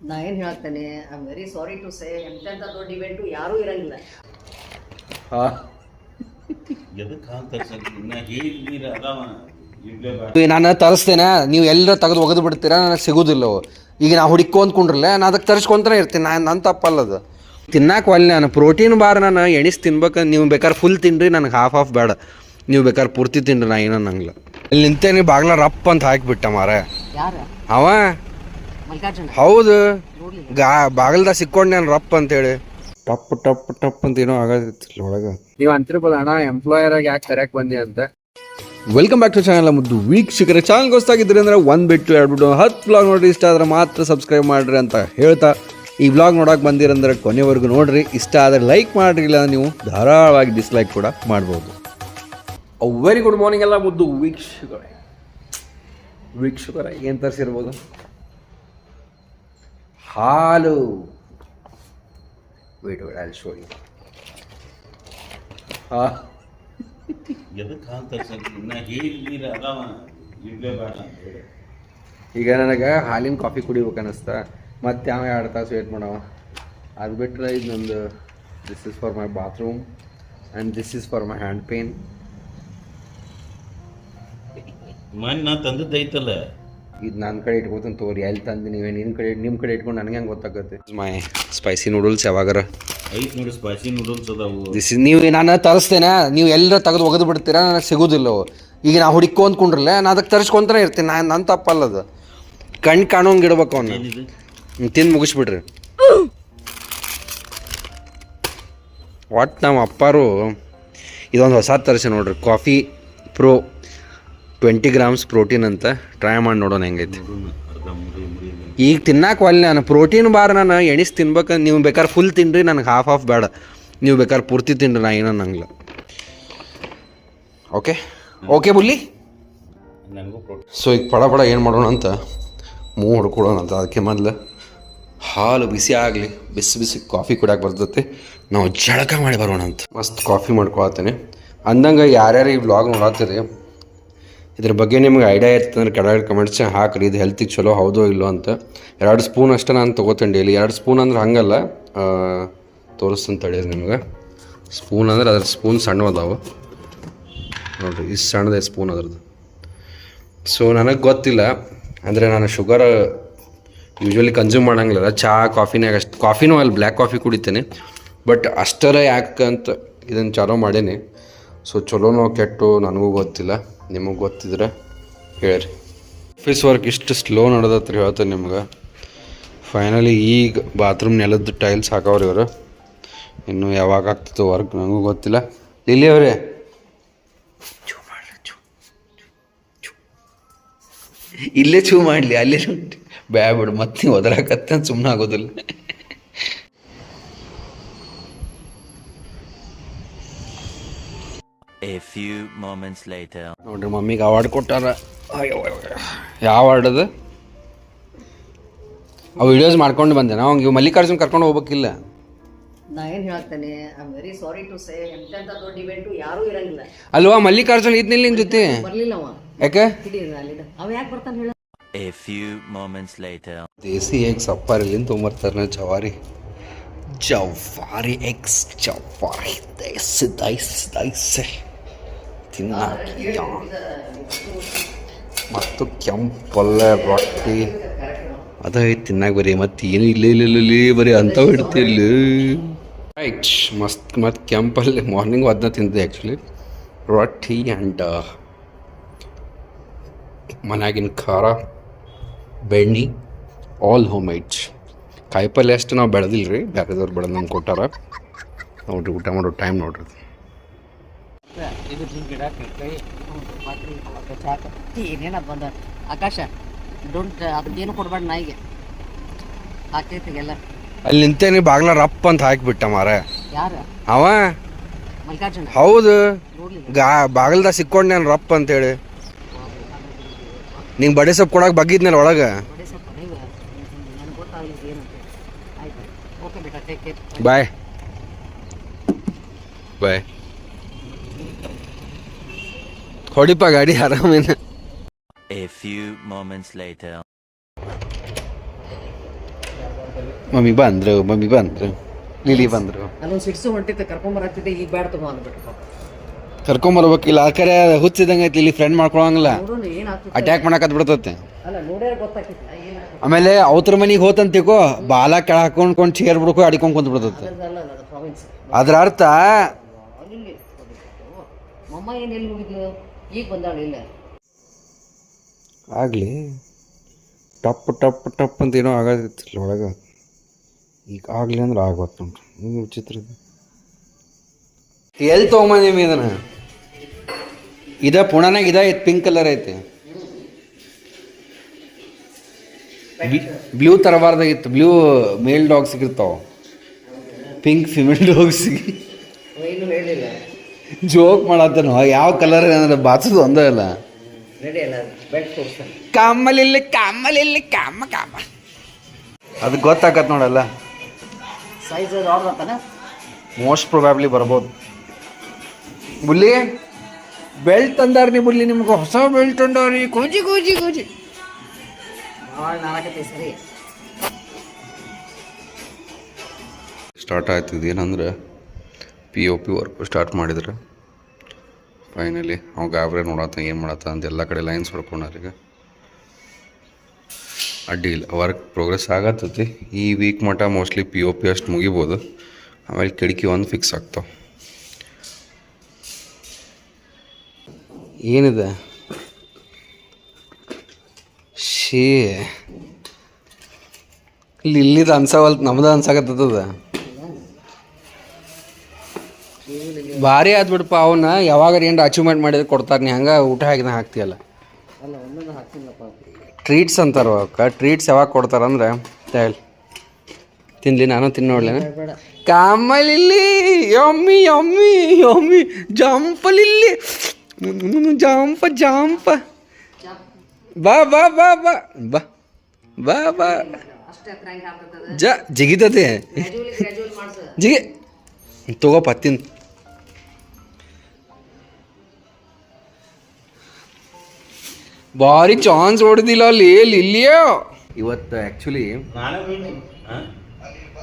ನಾ ಏನು ಹೇಳ್ತೇನೆ, I am very sorry to say, ಎಂತೆಂಥ ದೊಡ್ಡ ಇವೆಂಟು ಯಾರೂ ಇರಂಗಿಲ್ಲ. ನಾನು ತರಿಸ್ತೇನೆ, ನೀವು ಎಲ್ಲರ ತೆಗೆದು ಒಗೆದು ಬಿಡ್ತೀರಾ, ನನಗೆ ಸಿಗೋದಿಲ್ಲ. ಈಗ ನಾ ಹುಡುಕೊಂಡ್ಕೊಂಡ್ರಲ್ಲ, ನಾನು ಅದಕ್ಕೆ ತರಿಸ್ಕೊಂತಾನೆ ಇರ್ತೀನಿ. ನನ್ನ ತಪ್ಪಲ್ಲದು. ತಿನ್ನಾಕ ಒಲ್ಲೆ ನಾನು ಪ್ರೋಟೀನ್ ಬಾರ್ ನಾನು ಎಣಿಸಿ ತಿನ್ಬೇಕು. ನೀವು ಬೇಕಾದ್ರೆ ಫುಲ್ ತಿನ್ನಿರಿ, ನನಗೆ ಹಾಫ್ ಬೇಡ. ನೀವು ಬೇಕಾದ್ರೆ ಪೂರ್ತಿ ತಿನ್ನಿರಿ, ನಾ ಏನೋ ನಂಗಿಲ್ಲ. ಇಲ್ಲಿ ನಿಂತೇನೆ ಬಾಗ್ಲ ರಪ್ಪ ಅಂತ ಹಾಕಿಬಿಟ್ಟ ಮಾರ ಅವ. ಹೌದು, ಬಾಗಲ್ದಾಗ ಸಿಕ್ಕೊಂಡು ನಾನು ರಪ್ಪ ಅಂತೇಳಿ ಟಪ್ ಟಪ್ ಟಪ್ ಅಂತ ಏನೋ ಆಗೋದಿಲ್ಲ ಒಳಗೆ. ನೀವು ಅಂತಿರ್ಬೋದು ಅಣ್ಣ ಎಂಪ್ಲಾಯರ್ ಆಗಿ ಯಾಕೆ ಕರೆಕ್ಟ್ ಬಂದಿ ಅಂತ. Welcome back to channel. ಮುದ್ದು ವೀಕ್ಷಕರ ಚಾನಲ್ಗೆ ಹೊಸ್ತಾಗಿದ್ರಿ ಅಂದರೆ 1 ಬಿಟ್ಟು 2 ಬಿಟ್ಟು 10 ವ್ಲಾಗ್ ನೋಡ್ರಿ. ಇಷ್ಟ ಆದ್ರೆ ಮಾತ್ರ ಸಬ್ಸ್ಕ್ರೈಬ್ ಮಾಡಿರಿ ಅಂತ ಹೇಳ್ತಾ, ಈ ವ್ಲಾಗ್ ನೋಡೋಕೆ ಬಂದಿರಂದ್ರೆ ಕೊನೆವರೆಗೂ ನೋಡ್ರಿ. ಇಷ್ಟ ಆದರೆ ಲೈಕ್ ಮಾಡಿರಿ, ಇಲ್ಲ ನೀವು ಧಾರಾಳವಾಗಿ ಡಿಸ್ಲೈಕ್ ಕೂಡ ಮಾಡ್ಬೋದು. ವೆರಿ ಗುಡ್ ಮಾರ್ನಿಂಗ್ ಎಲ್ಲ ಮುದ್ದು ವೀಕ್ಷಕರ ಏನು ತರಿಸಿರ್ಬೋದು? ಹಾಲು. Wait I'll show you. ಈಗ ನನಗೆ ಹಾಲಿನ ಕಾಫಿ ಕುಡಿಬೇಕು ಅನ್ನಿಸ್ತಾ, ಮತ್ತೆ ಯಾವ 2 ತಾಸು ವೇಟ್ ಮಾಡವ. ಅದು ಬಿಟ್ಟರೆ ಇದು ನಂದು this is for my bathroom and this is for my hand pain. ನಾ ತಂದದ್ದೈತಲ್ಲ, ಇದು ನನ್ನ ಕಡೆ ಇಟ್ಕೋತೀನಿ ತೋರಿ. ಎಲ್ಲಿ ತಂದು ನೀವೇ ನಿಮ್ಮ ಕಡೆ ಇಟ್ಕೊಂಡು ನನಗೆ ಹೆಂಗೆ ಗೊತ್ತಾಗುತ್ತೆ? ಮೈ ಸ್ಪೈಸಿ ನೂಡಲ್ಸ್ ಯಾವಾಗಾರ ಐತ್ ನೋಡಿ, ಸ್ಪೈಸಿ ನೂಡಲ್ಸ್ ಅದಾವು. ದಿಸ್ ಇಸ್ ನೀವು ನಾನು ತರಿಸ್ತೇನೆ, ನೀವು ಎಲ್ಲರ ತೆಗೆದು ಒಗೆದು ಬಿಡ್ತೀರಾ, ನನಗೆ ಸಿಗೋದಿಲ್ಲ. ಈಗ ನಾ ಹುಡುಕೊಂಡ್ಕೊಂಡ್ರಲ್ಲ, ನಾನು ಅದಕ್ಕೆ ತರಿಸ್ಕೊಂತಾನೆ ಇರ್ತೀನಿ. ನನ್ನ ತಪ್ಪಲ್ಲದು. ಕಣ್ಣು ಕಾಣೋಂಗೆ ಇಡ್ಬೇಕು ಅವನ್ನ. ತಿಂದು ಮುಗಿಸ್ಬಿಡ್ರಿ. ಒಟ್ಟು ನಮ್ಮ ಅಪ್ಪಾರು ಇದೊಂದು ಹೊಸ ತರಿಸಿ ನೋಡ್ರಿ, ಕಾಫಿ ಪ್ರೋ 20 ಗ್ರಾಮ್ಸ್ ಪ್ರೋಟೀನ್ ಅಂತ. ಟ್ರೈ ಮಾಡಿ ನೋಡೋಣ ಹೆಂಗೈತಿ. ಈಗ ತಿನ್ನಾಕ ಒಲ್ಲೆ ನಾನು ಪ್ರೋಟೀನ್ ಬಾರ್ ನಾನು ಎಣಿಸಿ ತಿನ್ಬೇಕು. ನೀವು ಬೇಕಾದ್ರೆ ಫುಲ್ ತಿನ್ನಿರಿ, ನನಗೆ ಹಾಫ್ ಬೇಡ. ನೀವು ಬೇಕಾದ್ರೆ ಪೂರ್ತಿ ತಿನ್ನಿರಿ, ನಾ ಏನೋ ನಂಗಿಲ್ಲ. ಓಕೆ ಬುಲ್ಲಿ. ಸೊ ಈಗ ಪಡ ಏನು ಮಾಡೋಣ ಅಂತ ಹೊಡ್ಕೊಡೋಣ ಅಂತ. ಅದಕ್ಕೆ ಮೊದಲು ಹಾಲು ಬಿಸಿ ಆಗಲಿ, ಬಿಸಿ ಕಾಫಿ ಕುಡಿಯೋಕೆ ಬರ್ತೈತಿ. ನಾವು ಜಳಕ ಮಾಡಿ ಬರೋಣ ಅಂತ ಮಸ್ತ್ ಕಾಫಿ ಮಾಡ್ಕೊಳತ್ತೇನೆ. ಅಂದಂಗೆ ಯಾರ್ಯಾರು ಈ ವ್ಲಾಗ್ ನೋಡತ್ತೀರಿ, ಇದ್ರ ಬಗ್ಗೆ ನಿಮ್ಗೆ ಐಡಿಯಾ ಇರ್ತಂದ್ರೆ ಕೆಳಗಡೆ ಕಮೆಂಟ್ಸ್ ಹಾಕಿರಿ. ಇದು ಹೆಲ್ತಿಗೆ ಚಲೋ ಹೌದೋ ಇಲ್ಲೋ ಅಂತ. 2 ಸ್ಪೂನ್ ಅಷ್ಟೇ ನಾನು ತೊಗೋತೀನಿ ಡೈಲಿ. 2 ಸ್ಪೂನ್ ಅಂದ್ರೆ ಹಂಗಲ್ಲ, ತೋರಿಸ್ತೀನಿ ತಡೀರಿ ನಿಮ್ಗೆ. ಸ್ಪೂನ್ ಅಂದ್ರೆ ಅದ್ರ ಸ್ಪೂನ್ ಸಣ್ಣ ಅದಾವೆ ನೋಡಿರಿ, ಇಷ್ಟು ಸಣ್ಣದೇ ಸ್ಪೂನ್ ಅದ್ರದ್ದು. ಸೊ ನನಗೆ ಗೊತ್ತಿಲ್ಲ, ಅಂದರೆ ನಾನು ಶುಗರ್ ಯೂಶ್ವಲಿ ಕನ್ಸ್ಯೂಮ್ ಮಾಡೋಂಗಿಲ್ಲ. ಚಹಾ ಕಾಫಿನಾಗ ಅಷ್ಟು ಕಾಫಿನೂ ಅಲ್ಲಿ ಬ್ಲ್ಯಾಕ್ ಕಾಫಿ ಕುಡಿತೇನೆ. ಬಟ್ ಅಷ್ಟರ ಯಾಕಂತ ಇದನ್ನು ಚಾಲೂ ಮಾಡೇನಿ. ಸೊ ಚಲೋನೋ ಕೆಟ್ಟು ನನಗೂ ಗೊತ್ತಿಲ್ಲ, ನಿಮಗೆ ಗೊತ್ತಿದ್ರೆ ಹೇಳ್ರಿ. ಆಫೀಸ್ ವರ್ಕ್ ಇಷ್ಟು ಸ್ಲೋ ನಡೆದತ್ರಿ ಹೇಳ್ತಾರೆ ನಿಮ್ಗೆ. ಫೈನಲಿ ಈಗ ಬಾತ್ರೂಮ್ ನೆಲದ ಟೈಲ್ಸ್ ಹಾಕವ್ರಿ ಇವರು. ಇನ್ನು ಯಾವಾಗ ಆಗ್ತಿತ್ತು ವರ್ಕ್ ನನಗೂ ಗೊತ್ತಿಲ್ಲ. ಲಿಲ್ಲಿ ಅವರೇ ಇಲ್ಲೇ ಚೂ ಮಾಡಲಿ, ಅಲ್ಲೇ ಬ್ಯಾಬಿಡು ಮತ್ತೆ ನೀವು ಒದರಾಕತ್ತ ಸುಮ್ಮನೆ ಆಗೋದಿಲ್ಲ. A few moments later. ನೋಡ್ರಿ ಮಮ್ಮಿಗೆ ಅವಾರ್ಡ್ ಕೊಟ್ಟಾರ. ಯಾವ ಅವಾರ್ಡ್ ಅದು? ಆ ವಿಡಿಯೋಸ್ ಮಾಡ್ಕೊಂಡು ಬಂದೆ. ನಾವು ಇವು ಮಲ್ಲಿಕಾರ್ಜುನ್ ಕರ್ಕೊಂಡು ಹೋಗ್ಬೇಕಿಲ್ಲ. ನಾ ಏನು ಹೇಳ್ತೇನೆ, I am very sorry to say, ಎಂತೆಂಥ ದೊಡ್ಡ ಇವೆಂಟು ಯಾರೂ ಇರಂಗಿಲ್ಲ. ಅಲ್ವಾ ಮಲ್ಲಿಕಾರ್ಜುನ್ ಇದ್ನಿಲ್ಲ ನಿನ್ನ ಜೊತೆ? ಬರಲಿಲ್ಲ ಅವ. ಯಾಕೆ? ಅವ ಯಾಕೆ ಬರ್ತಾನೆ ಹೇಳ? A few moments later. ದೇಸಿ ಎಗ್ಸ್ ಅಪ್ಪಾರಿಲ್ಲಿಂದ ತೊಗೊಂಬರ್ತಾರೆ. ಜವಾರಿ ಎಗ್ಸ್ ಜವಾರಿ ದೈಸೆ ತಿನ್ನಾಕಿ ಮತ್ತು ಕೆಂಪು ಪಲ್ಯ ರೊಟ್ಟಿ ಅದ ತಿನ್ನಾಕ ಬರೀ. ಮತ್ತು ಏನು ಇಲ್ಲ ಬರೀ ಅಂಥವು ಇಡ್ತಿಲ್ಲ. ರೈಟ್, ಮಸ್ತ್. ಮತ್ತು ಕೆಂಪಲ್ಲಿ ಮಾರ್ನಿಂಗ್ ಅದನ್ನ ತಿಂತಿದ್ದೆ ಆ್ಯಕ್ಚುಲಿ. ರೊಟ್ಟಿ ಆ್ಯಂಡ್ ಮನ್ಯಾಗಿನ ಖಾರ, ಬೆಣ್ಣೆ, ಆಲ್ ಹೋಮ್ ಮೇಡ್. ಕಾಯಿಪಲ್ಯ ಅಷ್ಟು ನಾವು ಬೆಳೆದಿಲ್ಲ ರೀ, ಬೇರೆದವ್ರು ಬೆಳೆದು ನಮ್ಗೆ ಕೊಟ್ಟಾರ. ನೋಡ್ರಿ ಊಟ ಮಾಡೋ ಟೈಮ್ ನೋಡ್ರಿ. ಏನೇನದು ಬಂದ ಆಕಾಶ ಡೋಂಟ್ ಅದಕ್ಕೇನು ಕೊಡ್ಬೇಡ ನಾಯಿಗೆ, ಹಾಕೈತಿಗೆಲ್ಲ. ಅಲ್ಲಿ ನಿಂತೇನೆ ಬಾಗ್ಲ ರಪ್ಪ ಅಂತ ಹಾಕಿಬಿಟ್ಟ ಮಾರ ಯಾರು ಅವ. ಮಲ್ಲಿಕಾರ್ಜುನ. ಹೌದು, ಬಾಗಲ್ದಾಗ ಸಿಕ್ಕೊಂಡು ನಾನು ರಪ್ಪ ಅಂತೇಳಿ. ನಿಂಗೆ ಬಡೆ ಸೊಪ್ಪು ಕೊಡಕ್ಕೆ ಬಗ್ಗಿದ್ನಲ್ಲ ಒಳಗೆ. ಬಾಯ್ ಬಾಯ್. ಹೊಡಿಪ ಗಾಡಿ ಆರಾಮೇನ. A few moments later. Mummy ಬಂದರು ಲಿಲಿ ಬಂದರು. ಅಲ್ಲೊಂದು ಸಿಡ್ಸು ಹೊಂಟಿತ್ತು ಕರ್ಕೊಂಬರತ್ತಿದ್ದೆ, ಈಗ ಬ್ಯಾಡ ತಗೋ ಅಂದ್ಬಿಟ್ಟು. ಕರ್ಕೊಂಬರ್ಬೇಕಿಲ್ಲ ಆ ಕರೆ ಹುಚ್ಚಿದಂಗೆ ಐತಿ, ಇಲ್ಲಿ ಫ್ರೆಂಡ್ ಮಾಡ್ಕೊಳಂಗಿಲ್ಲ, ನೋಡೋಣ ಏನಾಗ್ತದೆ. ಅಟ್ಯಾಕ್ ಮಾಡಕತ್ ಬಿಡ್ತತೆ. ಅಲ್ಲ ನೋಡ್ಯಾರ ಗೊತ್ತಾಗ್ತಿಲ್ಲ ಏನಾಗ್ತದೆ. ಆಮೇಲೆ ಅವ್ರ ಮನೆಗೆ ಹೋತಂತಿಕೋ ಬಾಲ ಕೆಳ ಹಾಕೊಂಡ್ಕೊಂಡು ಚೇರ್ ಬಿಡ್ಕೊ ಅಡಿಕೊಂಡ್ ಕುಂತ ಬಿಡ್ತತೆ. ಅಲ್ಲ ಅದು ಪ್ರಾವಿನ್ಸ್. ಅದ್ರ ಅರ್ಥ ಅಲ್ಲಿ ಮಮ್ಮ ಏನು ಎಲ್ಲಿ ಹೋಗಿದ್ಲು, ಈಗ ಬಂದಾಳ ಇಲ್ಲ. ಆಗಲಿ ಟಪ್ ಟಪ್ ಟಪ್ ಅಂತ ಏನೋ ಆಗತ್ತಿಲ್ಲ ಒಳಗೆ, ಈಗ ಆಗಲಿ ಅಂದ್ರೆ ಆಗೋತ್ತು ನೋಡ್ರಿ. ಹಿಂಗೆ ವಿಚಿತ್ರ ಇದು. ಎಲ್ಲಿ ತೊಗೊಂಬಂದೀವಿ ಇದನ್ನು? ಇದ ಪುಣಾನಾಗ ಇದ ಐತಿ, ಪಿಂಕ್ ಕಲರ್ ಐತಿ. ಬ್ಲೂ ತರಬಾರ್ದಾಗಿತ್ತು, ಬ್ಲೂ ಮೇಲ್ ಡಾಗ್ ಸಿಗಿರ್ತಾವ, ಪಿಂಕ್ ಫಿಮೇಲ್ ಡಾಗ್ ಸಿಗಿ. ಏನು ಹೇಳಿಲ್ಲ, ಜೋಕ್ ಮಾಡತ್ತೇನೋ. ಯಾವ ಕಲರ್ ಏನಂದ್ರೆ ಬಾಚದು ಒಂದೇ ಇಲ್ಲ. ರೆಡಿ ಅಲ್ಲ ಬೆಡ್ ತೋರಿಸ್ತಾನೆ. ಕಾಮಲಿಲ್ಲಿ ಕಾಮ ಅದು ಗೊತ್ತಾಗತ್ತೆ ನೋಡಲ್ಲ. ಸೈಜ್ ಆರ್ಡರ್ ಅಂತಾನೆ ಮೋಸ್ಟ್ ಪ್ರೊಬ್ಯಾಬ್ಲಿ ಬರ್ಬೋದು. ಬುಲ್ಲಿ ಬೆಲ್ಟ್ ತಂದಾರ ಬುಲ್ಲಿ, ನಿಮ್ಗೆ ಹೊಸ ಬೆಲ್ಟ್ ತಂದಾರಿ. ಕೋಜಿ ಭಾಳ ನಾಲ್ಕೈತಿ ಸರಿ. ಸ್ಟಾರ್ಟ್ ಆಯ್ತಿದ್ದು ಏನಂದ್ರೆ POP ವರ್ಕ್ ಸ್ಟಾರ್ಟ್ ಮಾಡಿದ್ರೆ ಫೈನಲಿ ಅವ ಗಾಬ್ರೆ ನೋಡತ್ತ ಏನು ಮಾಡತ್ತ ಅಂತ ಎಲ್ಲ ಕಡೆ ಲೈನ್ಸ್ ಹೊಡ್ಕೊಂಡಾರ. ಈಗ ಅಡ್ಡಿ ಇಲ್ಲ, ವರ್ಕ್ ಪ್ರೋಗ್ರೆಸ್ ಆಗತ್ತೈತಿ. ಈ ವೀಕ್ ಮಟ್ಟ ಮೋಸ್ಟ್ಲಿ POP ಅಷ್ಟು ಮುಗಿಬೋದು. ಆಮೇಲೆ ಕಿಟಕಿ ಒಂದು ಫಿಕ್ಸ್ ಆಗ್ತಾವೆ. ಏನಿದೆ ಶೇ ಇಲ್ಲಿದು ಅನ್ಸವಲ್ತು, ನಮ್ದು ಅನ್ಸಾಕತ್ತದ. ಭಾರಿ ಆದ್ಬಿಡಪ್ಪ. ಅವನ್ನ ಯಾವಾಗ ಏನಾರ ಅಚೀವ್ಮೆಂಟ್ ಮಾಡಿದ್ರೆ ಕೊಡ್ತಾರೆ. ನೀ ಹಂಗೆ ಊಟ ಹಾಕಿದ ಹಾಕ್ತೀಯಲ್ಲ. ಅಲ್ಲ ಒಂದೊಂದು ಹಾಕ್ತಿಲ್ಲಪ್ಪ. ಟ್ರೀಟ್ಸ್ ಅಂತಾರ ಅವಕ್ಕೆ. ಟ್ರೀಟ್ಸ್ ಯಾವಾಗ ಕೊಡ್ತಾರಂದ್ರೆ ಹೇಳಿ ತಿನ್ಲಿ, ನಾನು ತಿನ್ನೋಡ್ಲೇನ. ಬೇಡ ಕಾಮಲಿಲ್ಲಿ ಯಮ್ಮಿ ಯಮ್ಮಿ ಯಮ್ಮಿ ಜಂಪಲಿಲ್ಲಿ ಜಾಂಪ ಬಾ ಬಾ ಬಾ ಬಾ ಬಾ ಬಾ ಬಾ ಅಷ್ಟೇ ಹತ್ರ ಹೆಂಗೆ ಹಾಕ್ತದೆ. ಜಿಗಿತತೆ ಗ್ರ್ಯಾಜುವಲ್ ಮಾಡ್ಸು. ಜಿಗಿ ತಗೋಪ್ಪ ತಿನ್. ಭಾರಿ ಚಾನ್ಸ್ ಹೊಡೆದಿಲ್ಲ ಅಲ್ಲಿ ಇಲ್ಲಿಯೋ. ಇವತ್ತು ಆ್ಯಕ್ಚುಲಿ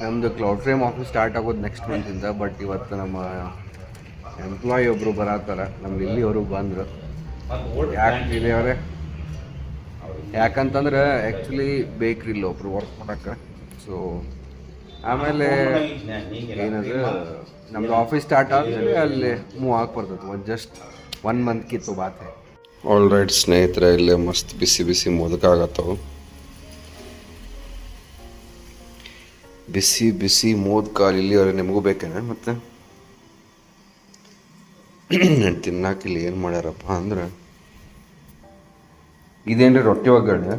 ನಮ್ಮದು ಕ್ಲೌಡ್ ಫ್ರೇಮ್ ಆಫೀಸ್ ಸ್ಟಾರ್ಟ್ ಆಗೋದು ನೆಕ್ಸ್ಟ್ ಮಂತಿಂದ. ಬಟ್ ಇವತ್ತು ನಮ್ಮ ಎಂಪ್ಲಾಯಿ ಒಬ್ಬರು ಬರತ್ತಾರ, ನಮ್ಮ ಇಲ್ಲಿ ಅವರು ಬಂದರು. ಯಾಕೆ ಇಲ್ಲಿ ಅವರೇ ಯಾಕಂತಂದ್ರೆ ಆ್ಯಕ್ಚುಲಿ ಬೇಕ್ರಿಲ್ಲ ಒಬ್ರು ವರ್ಕ್ ಮಾಡೋಕ್ಕೆ. ಸೊ ಆಮೇಲೆ ಏನಂದ್ರೆ ನಮ್ಮದು ಆಫೀಸ್ ಸ್ಟಾರ್ಟ್ ಆದಮೇಲೆ ಅಲ್ಲಿ ಮೂವ್ ಆಗಿ ಬರ್ತದೆ. ಜಸ್ಟ್ 1 ಮಂತ್ ಕಿತ್ತು ಬಾತೆ. ಆಲ್ ರೈಟ್ ಸ್ನೇಹಿತರೆ, ಇಲ್ಲೇ ಮಸ್ತ್ ಬಿಸಿ ಬಿಸಿ ಮೋದಕ ಆಗತ್ತವು. ಬಿಸಿ ಬಿಸಿ ಮೋದಕ ಇಲ್ಲಿ ಅವ್ರೆ ನಿಮಗೂ ಬೇಕೇನೆ. ಮತ್ತು ತಿನ್ನಾಕಿಲ್ಲಿ ಏನು ಮಾಡ್ಯಾರಪ್ಪ ಅಂದ್ರೆ ಇದೇನ್ರಿ ರೊಟ್ಟಿ ಒಗ್ಗರಣೆ.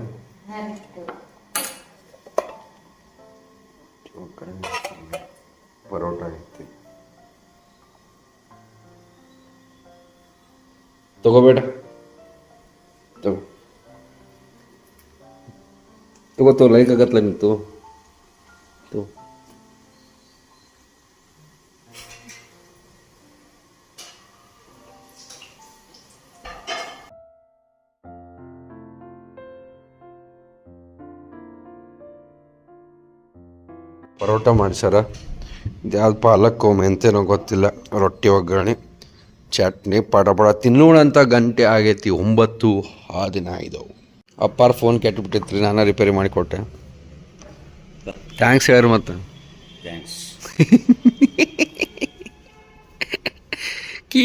ಪರೋಟ ಐತಿ, ತಗೋಬೇಡ ತಗೋ ಲೈಕ್ ಆಗತ್ತಲ್ಲ ನಿಂತು. ಪರೋಟ ಮಾಡ್ಸಾರ. ಇದ್ಯಾವ್ದು ಪಾಲಕ್ಕು ಮೆಂತೆನೋ ಗೊತ್ತಿಲ್ಲ. ರೊಟ್ಟಿ ಒಗ್ಗರಣೆ, ಚಟ್ನಿ, ಪಡ ತಿನ್ನೋಣ ಅಂತ ಗಂಟೆ ಆಗೈತಿ 9:15. ಅಪ್ಪಾರ ಫೋನ್ ಕೆಟ್ಟುಬಿಟ್ಟಿತ್ರಿ, ನಾನು ರಿಪೇರಿ ಮಾಡಿಕೊಟ್ಟೆ. ಥ್ಯಾಂಕ್ಸ್ ಯಾರು ಮತ್ತು ಥ್ಯಾಂಕ್ಸ್. ಕೀ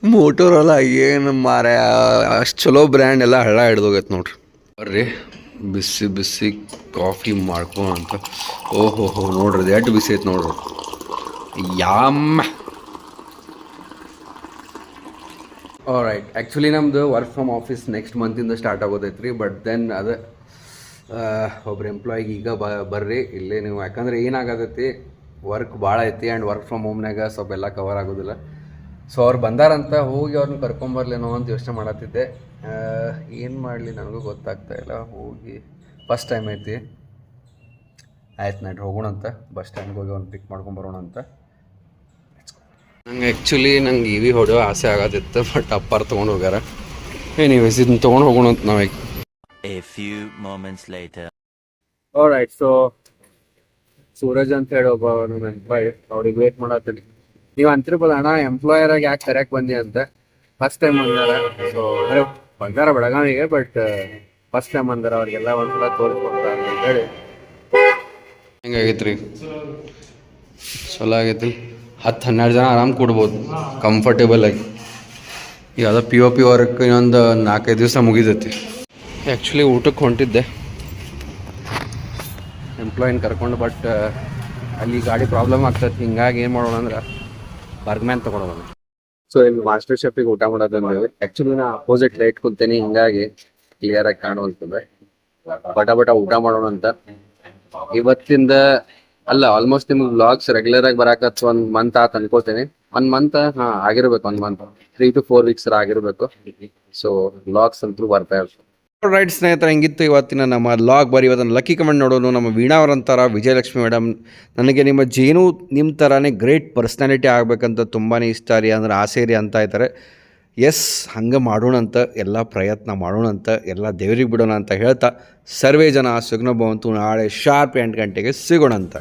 ಮೋಟೋರೋಲಾ ಏನು ಮಾರ, ಅಷ್ಟು ಚಲೋ ಬ್ರ್ಯಾಂಡ್ ಎಲ್ಲ ಹಳ್ಳ ಹಿಡ್ದೋಗೈತೆ ನೋಡ್ರಿ. ಬರ್ರಿ ಬಿಸಿ ಬಿಸಿ ಕಾಫಿ ಮಾಡ್ಕೊಂತ. ಓಹೋ ನೋಡ್ರಿ ಎಷ್ಟು ಬಿಸಿ ಐತೆ ನೋಡ್ರಿ. ಯಾಮ್ಮ ರೈಟ್. ಆ್ಯಕ್ಚುಲಿ ನಮ್ಮದು ವರ್ಕ್ ಫ್ರಮ್ ಆಫೀಸ್ ನೆಕ್ಸ್ಟ್ ಮಂತಿಂದ ಸ್ಟಾರ್ಟ್ ಆಗೋದೈತ್ರಿ. ಬಟ್ ದೆನ್ ಅದು ಒಬ್ರು ಎಂಪ್ಲಾಯಿಗೆ ಈಗ ಬರ್ರಿ ಇಲ್ಲೇ ನೀವು. ಯಾಕಂದ್ರೆ ಏನಾಗತೈತಿ, ವರ್ಕ್ ಭಾಳ ಐತಿ ಆ್ಯಂಡ್ ವರ್ಕ್ ಫ್ರಮ್ ಹೋಮ್ನಾಗ ಸ್ವಲ್ಪ ಎಲ್ಲ ಕವರ್ ಆಗೋದಿಲ್ಲ. ಸೊ ಅವ್ರು ಬಂದಾರಂತ ಹೋಗಿ ಅವ್ರನ್ನ ಕರ್ಕೊಂಬರ್ಲೇನೋ ಅಂತ ಯೋಚನೆ ಮಾಡತ್ತಿದ್ದೆ. ಏನು ಮಾಡಲಿ ನನಗೂ ಗೊತ್ತಾಗ್ತಾ ಇಲ್ಲ. ಹೋಗಿ ಫಸ್ಟ್ ಟೈಮ್ ಐತಿ. ಆಯ್ತು ನೈಟ್ ಹೋಗೋಣ ಅಂತ, ಬಸ್ ಸ್ಟ್ಯಾಂಡ್ಗೆ ಹೋಗಿ ಅವ್ನು ಪಿಕ್ ಮಾಡ್ಕೊಂಬರೋಣ ಅಂತ. ನಂಗೆ ಆ್ಯಕ್ಚುಲಿ ನಂಗೆ ಇವಿ ಹೊಡೆಯೋ ಆಸೆ ಆಗತ್ತಿತ್ತು. ಬಟ್ ಅಪ್ಪಾರು ತೊಗೊಂಡು ಹೋಗ್ಯಾರ. ನೀವು ಇದನ್ನ ತೊಗೊಂಡು ಹೋಗೋಣ ಅಂತ ನಾವೀಗ. A few moments later. All right, so Suraj ಅಂತ ಹೇಳಿ ಒಬ್ಬ ನಮ್ಮ ಎಂಪ್ಲಾಯ್, ಅವ್ರಿಗೆ ವೇಟ್ ಮಾಡತ್ತೀನಿ. ನೀವು ಅಂತಿರ್ಬೋದು ಅಣ್ಣ ಎಂಪ್ಲಾಯರ್ ಆಗಿ ಯಾಕೆ ಕರೆಯಕ್ ಬಂದಿ ಅಂತ. ಫಸ್ಟ್ ಟೈಮ್ ಬಂದಾರ. ಸೊ ಅಂದ್ರೆ ಬಂದಾರ ಬೆಳಗಾವಿಗೆ, ಬಟ್ ಫಸ್ಟ್ ಟೈಮ್ ಬಂದಾರ. ಅವ್ರಿಗೆಲ್ಲ ಒಂದ್ಸಲ ತೋರಿಸ್ಕೊಡ್ತಾರೆ ಅಂತ ಹೇಳಿ. ಹೆಂಗಾಗೈತ್ರಿ? ಚಲೋ ಆಗೈತಿ. 10-12 ಜನ ಆರಾಮ್ ಕೊಡ್ಬೋದು ಕಂಫರ್ಟೇಬಲ್ ಆಗಿ. ಈಗ ಅದು POP ವರ್ಕ್ ಇನ್ನೊಂದು 4-5 ದಿವಸ ಮುಗಿದೈತಿ. ಆ್ಯಕ್ಚುಲಿ ಊಟಕ್ಕೆ ಹೊಂಟಿದ್ದೆ ಎಂಪ್ಲಾಯಿನ ಕರ್ಕೊಂಡು, ಬಟ್ ಅಲ್ಲಿ ಗಾಡಿ ಪ್ರಾಬ್ಲಮ್ ಆಗ್ತೈತಿ. ಹಿಂಗಾಗಿ ಏನು ಮಾಡೋಣ ಅಂದ್ರೆ ಬರ್ಗ್ಮ್ಯಾನ್ ತೊಗೊಳೋಣ. ಸೊ ಇಲ್ಲಿ ಮಾಸ್ಟರ್ ಶೆಫಿಗೆ ಊಟ ಮಾಡೋದಂದ್ರೆ ಆ್ಯಕ್ಚುಲಿ ನಾ ಅಪೋಸಿಟ್ ಲೈಟ್ ಕುಂತೇನೆ, ಹಿಂಗಾಗಿ ಕ್ಲಿಯರಾಗಿ ಕಾಣುವಂತದೆ. ಬಟ ಊಟ ಮಾಡೋಣ ಅಂತ. ಇವತ್ತಿಂದ ಅಲ್ಲ, ಆಲ್ಮೋಸ್ಟ್ ನಿಮ್ಗೆ ವ್ಲಾಗ್ಸ್ ರೆಗ್ಯುಲರ್ ಆಗಿ ಬರಾಕತ್ 1 ಮಂತ್ ಆತ ಅನ್ಕೋತೀನಿ. 1 ಮಂತ್ ಆಗಿರ್ಬೇಕು, 1 ಮಂತ್ 3 to 4 weeks ಆಗಿರ್ಬೇಕು. ಸೊ ವ್ಲಾಗ್ಸ್ ಅಂತೂ ಬರ್ತಾ ಇರ್ತದೆ. ರೈಟ್ ಸ್ನೇಹಿತರೆ, ಹೆಂಗಿತ್ತು ಇವತ್ತಿನ ನಮ್ಮ ಲಾಗ್. ಬರೀ ಇವತ್ತನ್ನು ಲಕ್ಕಿ ಕಮೆಂಟ್ ನೋಡೋನು. ನಮ್ಮ ವೀಣಾ ಅವರಂತಾರ, ವಿಜಯಲಕ್ಷ್ಮಿ ಮೇಡಮ್, ನನಗೆ ನಿಮ್ಮ ಜೇನು ನಿಮ್ಮ ಥರನೇ ಗ್ರೇಟ್ ಪರ್ಸ್ನಾಲಿಟಿ ಆಗಬೇಕಂತ ತುಂಬಾ ಇಷ್ಟ ರೀ, ಅಂದ್ರೆ ಆಸೆ ರೀ ಅಂತ ಇದ್ದಾರೆ. ಎಸ್, ಹಂಗೆ ಮಾಡೋಣಂತ, ಎಲ್ಲ ಪ್ರಯತ್ನ ಮಾಡೋಣಂತ, ಎಲ್ಲ ದೇವ್ರಿಗೆ ಬಿಡೋಣ ಅಂತ ಹೇಳ್ತಾ ಸರ್ವೇ ಜನ ಸುಗ್ನ ಭವಂತು. ನಾಳೆ ಶಾರ್ಪ್ 8 ಗಂಟೆಗೆ ಸಿಗೋಣಂತ.